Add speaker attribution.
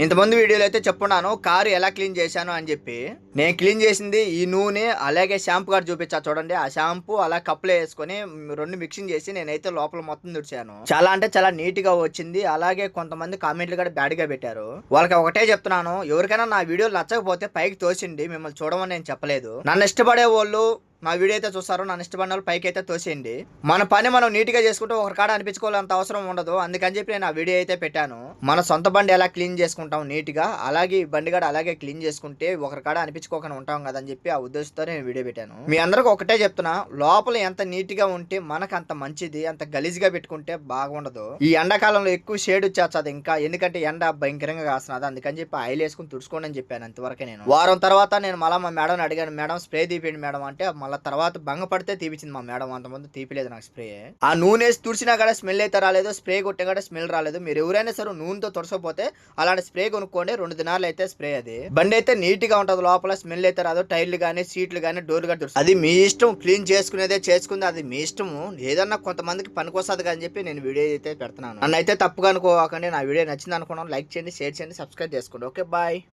Speaker 1: ఇంతమంది వీడియోలో అయితే చెప్పున్నాను కారు ఎలా క్లీన్ చేశాను అని చెప్పి. నేను క్లీన్ చేసింది ఈ నూనె అలాగే షాంపూ కూడా చూపించా చూడండి. ఆ షాంపూ అలా కప్పులో వేసుకొని రెండు మిక్సింగ్ చేసి నేనైతే లోపల మొత్తం తుడిచాను. చాలా అంటే చాలా నీట్ గా వచ్చింది. అలాగే కొంతమంది కామెంట్లు కూడా బ్యాడ్ గా పెట్టారు. వాళ్ళకి ఒకటే చెప్తున్నాను, ఎవరికైనా నా వీడియోలు నచ్చకపోతే పైకి తోసిండి, మిమ్మల్ని చూడమని నేను చెప్పలేదు. నన్ను ఇష్టపడే వాళ్ళు నా వీడియో అయితే చూస్తారు, నన్ను ఇష్టపడిన వాళ్ళు పైకి అయితే తోసేయండి. మన పని మనం నీట్ గా చేసుకుంటే ఒకరి కాడ అనిపించుకోవాలంత అవసరం ఉండదు. అందుకని చెప్పి నేను ఆ వీడియో అయితే పెట్టాను. మన సొంత బండి ఎలా క్లీన్ చేసుకుంటాం నీట్ గా, అలాగే ఈ బండి కూడా అలాగే క్లీన్ చేసుకుంటే ఒకరి కాడ అనిపించుకోకుండా ఉంటాం కదా అని చెప్పి ఆ ఉద్దేశంతో నేను వీడియో పెట్టాను. మీ అందరికి ఒకటే చెప్తున్నా, లోపల ఎంత నీట్ గా ఉంటే మనకు అంత మంచిది. అంత గలీజ్ గా పెట్టుకుంటే బాగుండదు. ఈ ఎండాకాలంలో ఎక్కువ షేడ్ వచ్చేస్తుంది ఇంకా, ఎందుకంటే ఎండ భయంకరంగా కాస్తున్నది. అందుకని చెప్పి ఆయిల్ వేసుకుని తుడుచుకోండి అని చెప్పాను. అంతవరకే. నేను వారం తర్వాత నేను మళ్ళీ మా మేడం అడిగాను, మేడం స్ప్రే తీపియండి మేడం అంటే, మళ్ళీ తర్వాత భంగపడితే తీపిచ్చింది మా మేడం. అంతమంది తీపిలేదు నాకు స్ప్రే. ఆ నూనె వేసి తుడిచినా కూడా స్మెల్ అయితే రాలేదు, స్ప్రే కొట్టే కూడా స్మెల్ రాలేదు. మీరు ఎవరైనా సరే నూనెతో తుడసపోతే అలాంటి స్ప్రే కొనుక్కోండి. 2 దినాలు అయితే స్ప్రే. అది బండి అయితే నీట్ గా ఉంటది, లోపల స్మెల్ అయితే రాదు. టైర్లు కానీ సీట్లు కానీ డోర్లు కానీ అది మీ ఇష్టం. క్లీన్ చేసుకునేదే చేసుకుంది, అది మీ ఇష్టము. ఏదన్నా కొంతమందికి పనికొస్తుంది కానీ చెప్పి నేను వీడియో అయితే పెడుతున్నాను. నన్ను అయితే తప్పుగా అనుకోకండి. నా వీడియో నచ్చింది అనుకున్నాను, లైక్ చేయండి, షేర్ చేయండి, సబ్స్క్రైబ్ చేసుకోండి. Okay bye.